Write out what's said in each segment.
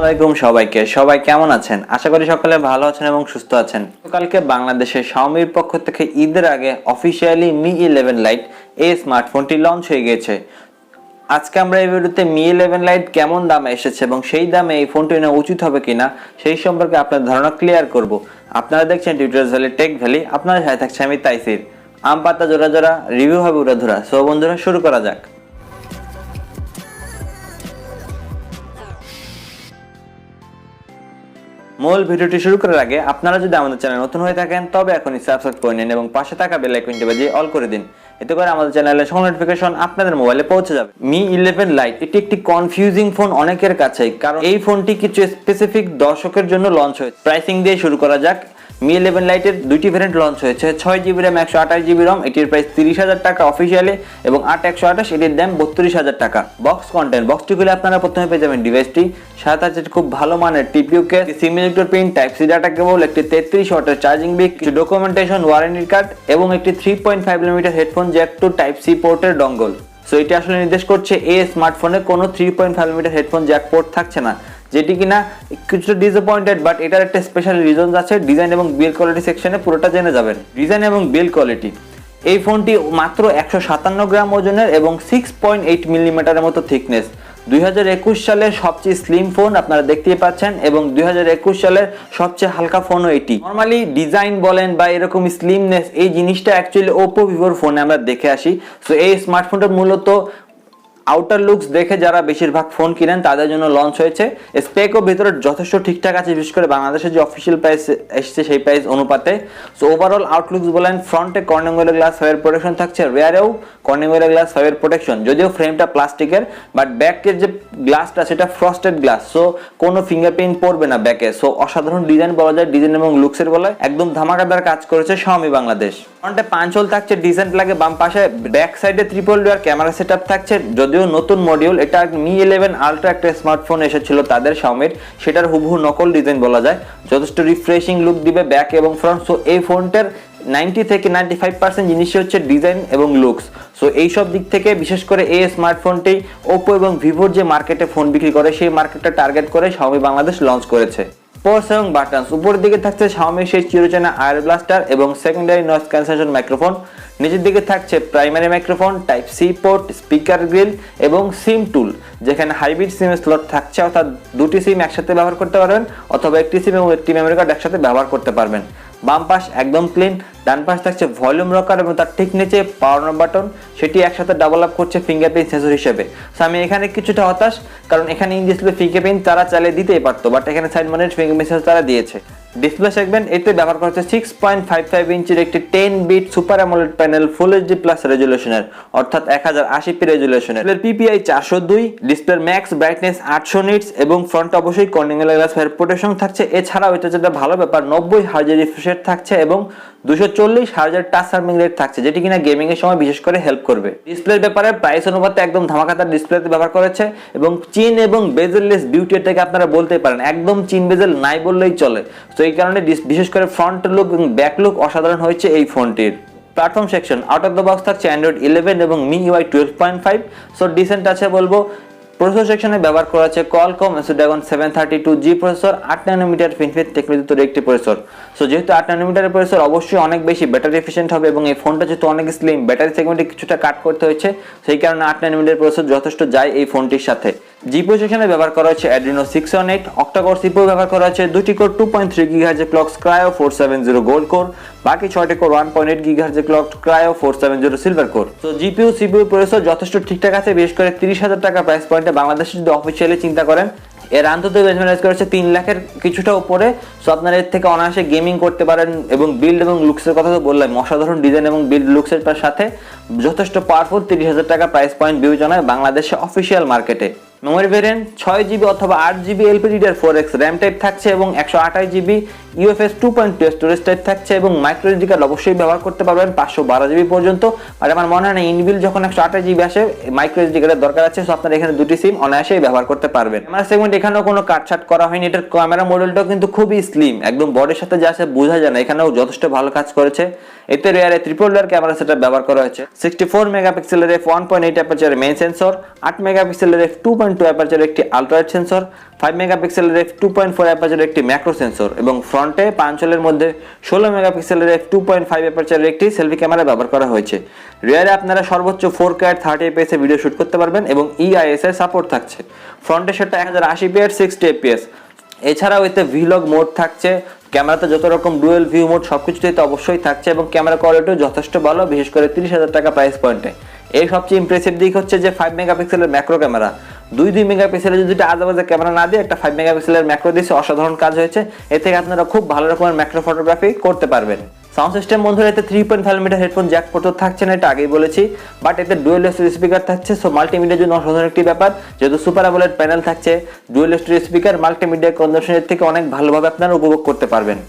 আসসালামু আলাইকুম সবাই কেমন আছেন? আশা করি সকলে ভালো আছেন এবং সুস্থ আছেন। কালকে বাংলাদেশে Xiaomiর পক্ষ থেকে ঈদের আগে অফিশিয়ালি Mi 11 Lite এই স্মার্টফোনটি লঞ্চ হয়ে গেছে। আজকে আমরা এই ভিডিওতে Mi 11 Lite কেমন দামে এসেছে এবং সেই দামে এই ফোনটি নেওয়া উচিত হবে কিনা সেই সম্পর্কে আপনাদের ধারণা ক্লিয়ার করব। আপনারা দেখছেন টিউটোরিয়ালস ভ্যালি টেক ভ্যালি, আপনাদের সাথে থাকছে আমি তাইসির। আম পাতা জোড়া জোড়া, রিভিউ হবে উড়াধুরা। সো বন্ধুরা শুরু করা যাক। মূল ভিডিওটি শুরু করার আগে আপনারা যদি আমাদের চ্যানেল নতুন হয়ে থাকেন তবে এখনই সাবস্ক্রাইব করে নিন এবং পাশে থাকা বেল আইকনটি বাজিয়ে অল করে দিন। এতে করে আমাদের চ্যানেলের সকল নোটিফিকেশন আপনাদের মোবাইলে পৌঁছে যাবে। Mi 11 Lite এটি একটি কনফিউজিং ফোন অনেকের কাছেই, কারণ এই ফোনটি কিছু স্পেসিফিক দর্শকের জন্য লঞ্চ হয়েছে। প্রাইসিং দিয়ে শুরু করা যাক। Mi 11 Lite এর দুইটি ভ্যারিয়েন্ট লঞ্চ হয়েছে। 6GB RAM 128GB ROM, এটির প্রাইস 30,000 টাকা অফিশিয়ালি, এবং 8/128 এটির দাম 32,000 টাকা। বক্স কন্টেন্ট, বক্সটি খুলে আপনারা প্রথমে পেয়ে যাবেন ডিভাইসটি, সাথে আছে খুব ভালো মানের TPU case, sim ejector pin, type C data cable, একটি 33 ওয়াটের চার্জিং ব্রিক, কিছু ডকুমেন্টেশন, ওয়ারেন্টি কার্ড এবং একটি 3.5mm headphone jack to type C পোর্টের ডঙ্গল। সো এটি আসলে নির্দেশ করছে এই স্মার্টফোনে কোনো 3.5mm হেডফোন জ্যাক পোর্ট থাকছে না, যেটি কিনা কিছুটা ডিসঅ্যাপয়েন্টেড, বাট এটার একটা স্পেশাল রিজন আছে। ডিজাইন এবং বিল্ড কোয়ালিটি সেকশনে পুরোটা জেনে যাবেন। ডিজাইন এবং বিল্ড কোয়ালিটি, এই ফোনটি মাত্র 157 গ্রাম ওজনের এবং 6.8 মিলিমিটারের মতো থিকনেস। 2021 সালের সবচেয়ে স্লিম ফোন আপনারা দেখতেই পাচ্ছেন, এবং 2021 সালের সবচেয়ে হালকা ফোনও এটি। নর্মালি ডিজাইন বলেন বা এরকম স্লিমনেস, এই জিনিসটা অ্যাকচুয়ালি ওপো ভিভোর ফোনে আমরা দেখে আসি। সো এই স্মার্টফোনটা মূলত আউটার লুকস দেখে যারা বেশিরভাগ ফোন কিনেন তাদের জন্য লঞ্চ হয়েছে। স্পেকও ভিতরে যথেষ্ট ঠিকঠাক আছে, বিশেষ করে বাংলাদেশের যে অফিসিয়াল প্রাইস এসেছে সেই প্রাইস অনুপাতে। সো ওভারঅল আউটলুকস বলেন, ফ্রন্টে Corning well glass fibre protection থাকছে, রিয়ারেও Corning well glass fibre protection, যদিও ফ্রেমটা প্লাস্টিকের, বাট ব্যাকের যে গ্লাসটা সেটা ফ্রস্টেড গ্লাস, সো কোনো ফিঙ্গারপ্রিন্ট পড়বে না ব্যাকে। সো অসাধারণ ডিজাইন বলা যায়, ডিজাইন এবং লুকসের বলায় একদম ধামাকাদার কাজ করেছে Xiaomi বাংলাদেশ। ফ্রন্টে 5 হোল থাকছে, ডিসেন্ট লাগে বাম পাশে। ব্যাক সাইডে ট্রিপল ডুয়ার ক্যামেরা সেটআপ থাকছে, যদিও নতুন মডিউল, এটা Mi 11 Ultra একটা স্মার্টফোন এসেছিল তাদের Xiaomi, সেটার হুবহু নকল ডিজাইন বলা যায়। যথেষ্ট রিফ্রেশিং লুক দিবে ব্যাক এবং ফ্রন্ট। সো এই ফোনটার 90 থেকে 95% জিনিসই হচ্ছে ডিজাইন এবং লুকস। সো এইসব দিক থেকে বিশেষ করে এই স্মার্টফোনটি ওপো এবং ভিভোর যে মার্কেটে ফোন বিক্রি করে সেই মার্কেটটা টার্গেট করে Xiaomi বাংলাদেশ লঞ্চ করেছে। পোর্টস এবং বাটনস, উপরের দিকে থাকছে Xiaomi সেই চিরচেনা আয়ার ব্লাস্টার এবং সেকেন্ডারি নয়েজ ক্যান্সেলেশন মাইক্রোফোন। নিচের দিকে থাকছে primary microphone, type C port, speaker grill এবং সিম টুল, যেখানে হাইব্রিড সিম স্লট থাকছে, অর্থাৎ দুটি সিম একসাথে ব্যবহার করতে পারবেন অথবা একটি সিম এবং একটি মেমরি কার্ড একসাথে ব্যবহার করতে পারবেন। বাম পাশ একদম ক্লিন। ডান পাশ থাকছে ভলিউম রকার এবং তার ঠিক নিচে পাওয়ার বাটন, সেটি একসাথে ডাবল আপ করছে ফিঙ্গারপ্রিন্ট সেন্সর হিসেবে। সো আমি এখানে কিছুটা হতাশ, কারণ এখানে ইন ডিসপ্লে ফিঙ্গারপ্রিন্ট তারা চালিয়ে দিতেই পারতো, বাট এখানে সাইড মাউন্টেড ফিঙ্গারপ্রিন্ট সেন্সর তারা দিয়েছে। ডিসপ্লে সেগমেন্ট, এতে ব্যবহার করা হচ্ছে 6.55 ইঞ্চির একটি 10 bit super AMOLED panel, full HD plus রেজুলেশনের, অর্থাৎ 1080p রেজুলেশনের। PPI 402, ডিসপ্লের ম্যাক্স ব্রাইটনেস 800 নিটস এবং ফ্রন্ট অবশ্যই Corning well glass fire protection থাকছে। এছাড়াও এটা যেটা ভালো ব্যাপার, 90 হার্জের রিফ্রেশ রেট থাকছে এবং 240 হার্জের টাচ সার্ভিং রেট থাকছে, যেটি কিনা গেমিং এর সময় বিশেষ করে হেল্প করবে। ডিসপ্লের ব্যাপারে প্রাইস অনুপাতে একদম ধামাকাদার ডিসপ্লেতে ব্যবহার করেছে, এবং চিন এবং বেজেললেস বিউটি এটাকে আপনারা বলতে পারেন, একদম চিন বেজেল নাই বললেই চলে। তো এই কারণে বিশেষ করে ফ্রন্ট লুক এবং ব্যাক লুক অসাধারণ হয়েছে এই ফোনটির। Platform section, out of the box থাকছে Android 11 এবং MIUI 12.5। সো ডিসেন্ট আছে বলবো। প্রসেসর সেকশনে ব্যবহার করা আছে Qualcomm Snapdragon 732G processor, 8nm FinFET technology তৈরি একটি প্রসেসর। সো যেহেতু 8nm প্রসেসর অবশ্যই অনেক বেশি ব্যাটারি এফিশিয়েন্ট হবে, এবং এই ফোনটা যেহেতু অনেক স্লিম, ব্যাটারি সেগমেন্টে কিছুটা কাট করতে হয়েছে, সেই কারণে 8nm প্রসেসর যথেষ্ট যায় এই ফোনটির সাথে। জিপিইউ সেকশনে ব্যবহার করা হচ্ছে Adreno 618 অক্টা-কোর সিপিইউ ব্যবহার করা হচ্ছে, দুটি core 2.3 GHz clock Cryo 470 gold core, বাকি 6টি core 1.8 GHz clock Cryo 470 silver core. তো জিপিইউ সিপিইউ প্রসেসর যথেষ্ট ঠিকঠাক আছে, বিশেষ করে 30,000 টাকা প্রাইস পয়েন্টে বাংলাদেশে যদি অফিসিয়ালি চিন্তা করেন। এর আন্তর্জাতিক বেঞ্চমার্ক করেছে 3 লাখের কিছুটা উপরে। সো আপনারা এর থেকে অনায়াসে গেমিং করতে পারেন, এবং বিল্ড এবং লুকসের কথা তো বললাম, অসাধারণ ডিজাইন এবং বিল্ড লুকসের সাথে যথেষ্ট পাওয়ারফুল 30,000 টাকা প্রাইস পয়েন্ট বিবেচনায় বাংলাদেশে অফিসিয়াল মার্কেটে। মেমোরি ভেরিয়েন্ট 6GB অথবা 8GB LPDDR4X র্যাম টাইপ থাকছে এবং 128GB UFS 2.2 স্টোরেজ টাইপ থাকছে, এবং মাইক্রো এসডি কার্ড অবশ্যই ব্যবহার করতে পারবেন 512GB পর্যন্ত। আর আমার মনে হয় না ইনবিল্ড যখন 128GB আসে মাইক্রো এসডি কার্ডের দরকার আছে। সো আপনারা এখানে দুটি সিম অনায়াসেই ব্যবহার করতে পারবেন। ক্যামেরা সেগমেন্ট, এখানেও কোনো কাটছাট করা হয়নি। এটার ক্যামেরা মডেলটাও কিন্তু খুবই স্লিম, একদম বডির সাথে যা আছে বোঝা যায় না, এখানেও যথেষ্ট ভালো কাজ করেছে। এতে রিয়ারে ট্রিপল ডুয়াল ক্যামেরা সেটআপ ব্যবহার করা হয়েছে। 64 মেগাপিক্সেলের f1.8 অ্যাপারচারের মেইন সেন্সর, 8 মেগাপিক্সেলের f2.2 2.2 অ্যাপারচারের একটি আলট্রাওয়াইড সেন্সর, 5 মেগাপিক্সেলের f2.4 অ্যাপারচারের একটি ম্যাক্রো সেন্সর এবং ফ্রন্টে পাঞ্চলের মধ্যে 16 মেগাপিক্সেলের f2.5 অ্যাপারচারের একটি সেলফি ক্যামেরা ব্যবহার করা হয়েছে। রিয়ারে আপনারা সর্বোচ্চ 4K 30 fps এ ভিডিও শুট করতে পারবেন এবং EIS এর সাপোর্ট থাকছে। ফ্রন্টে সেটা 1080p at 60 fps। এছাড়াও এতে ভিলগ মোড থাকছে, ক্যামেরাতে যত রকম ডুয়েল ভিউ মোড সবকিছুতেই তো অবশ্যই থাকছে এবং ক্যামেরা কোয়ালিটিও যথেষ্ট ভালো, বিশেষ করে 30,000 টাকা প্রাইস পয়েন্টে। এই সবচেয়ে ইমপ্রেসিভ দিক হচ্ছে যে 5 মেগাপিক্সেলের ম্যাক্রো ক্যামেরা, 2 মেগাপিক্সেলের যদি আজেবাজে ক্যামেরা না দিয়ে একটা 5 মেগাপিক্সেলের ম্যাক্রো দিয়েছে, অসাধারণ কাজ হয়েছে। এ থেকে আপনারা খুব ভালো রকমের ম্যাক্রো ফটোগ্রাফি করতে পারবেন। সাউন্ড সিস্টেম বন্ধুরা, এতে 3.5mm হেডফোন জ্যাক পোর্ট থাকছে না, এটা আগেই বলেছি, বাট এতে ডুয়েল স্পিকার থাকছে। সো মাল্টিমিডিয়ার জন্য অসাধারণ একটি ব্যাপার, যেহেতু সুপার অ্যামোলেড প্যানেল থাকছে, ডুয়েল স্পিকার মাল্টিমিডিয়া কনজাম্পশনের থেকে অনেক ভালোভাবে আপনারা উপভোগ করতে পারবেন।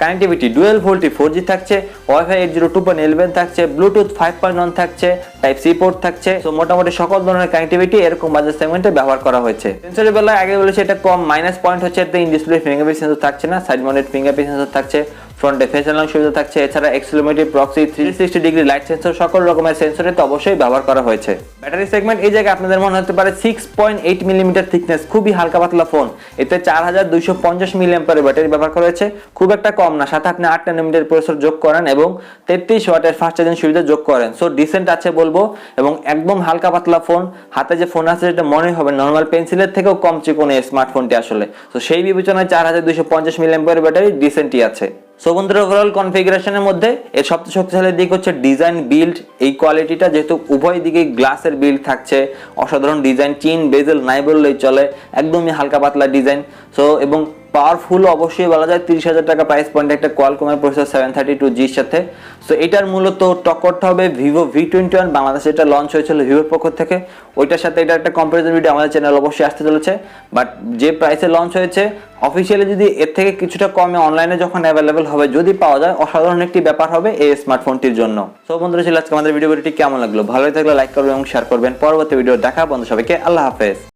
কানেক্টিভিটি ডুয়েল ভোল্টি 4G থাকছে, ওয়াইফাই 802.11 থাকছে, ব্লুটুথ 5.1 থাকছে, টাইপ সি পোর্ট থাকছে। সো মোটামুটি সকল ধরনের কানেক্টিভিটি এরকম বাজেট সেগমেন্টে ব্যবহার করা হয়েছে। সেন্সরের বেলায় আগে বলেছি এটা কম, মাইনাস পয়েন্ট হচ্ছে এতে ইন ডিসপ্লে ফিঙ্গারপ্রিন্ট সেন্সর থাকছে না, সাইড মাউন্টেড ফিঙ্গারপ্রিন্ট সেন্সর থাকছে, ফ্রন্টে ফেস আনলক সুবিধা থাকছে। এছাড়া এক্সিলোমিটার, প্রক্সি, 360 ডিগ্রি লাইট সেন্সর, সকল রকমের সেন্সরে তো অবশ্যই ব্যবহার করা হয়েছে। ব্যাটারি সেগমেন্ট এই জায়গায় আপনাদের মনে হতে পারে 6.8mm থিকনেস, খুবই হালকা পাতলা ফোন। এতে 4250 mAh ব্যাটারি ব্যবহার করা হয়েছে, খুব একটা কম না। সাথে আপনি 8 nm প্রসেসর যোগ করেন এবং 33 ওয়াটের ফাস্ট চার্জিং সুবিধা যোগ করেন। সো ডিসেন্ট আছে বলবো, এবং একদম হালকা পাতলা ফোন। হাতে যে ফোন আছে সেটা মনে হবে নর্মাল পেন্সিলের থেকেও কম চিকন এই স্মার্টফোনটি আসলে। তো সেই বিবেচনায় 4250 mAh ব্যাটারি ডিসেন্টই আছে। সো বন্ধুরা, ওভারঅল কনফিগারেশনের মধ্যে এর সবচেয়ে শক্তিশালী দিক হচ্ছে ডিজাইন বিল্ড। এই কোয়ালিটিটা যেহেতু উভয় দিকে গ্লাসের বিল্ড থাকছে, অসাধারণ ডিজাইন, চিন বেজেল নাই বললেই চলে, একদমই হালকা পাতলা ডিজাইন। সো এবং পাওয়ারফুল অবশ্যই বলা যায়। 30,000 টাকা প্রাইস পয়েন্টে একটা কোয়ালকমের প্রসেসর 732Gর সাথে। সো এটার মূলত টক্করটা হবে ভিভো V21, বাংলাদেশে এটা লঞ্চ হয়েছিল ভিভোর পক্ষ থেকে। ওইটার সাথে এটা একটা কম্পারিজন ভিডিও আমাদের চ্যানেল অবশ্যই আসতে চলেছে। বাট যে প্রাইসে লঞ্চ হয়েছে, অফিসিয়ালি যদি এর থেকে কিছুটা কমে অনলাইনে যখন অ্যাভেলেবেল হবে, যদি পাওয়া যায়, অসাধারণ একটি ব্যাপার হবে এই স্মার্টফোনটির জন্য। সো বন্ধুরা, ছিল আজকে আমাদের ভিডিওটি কেমন লাগলো? ভালো থাকলে লাইক করবেন এবং শেয়ার করবেন। পরবর্তী ভিডিও দেখা বন্ধু সবাইকে আল্লাহ হাফেজ।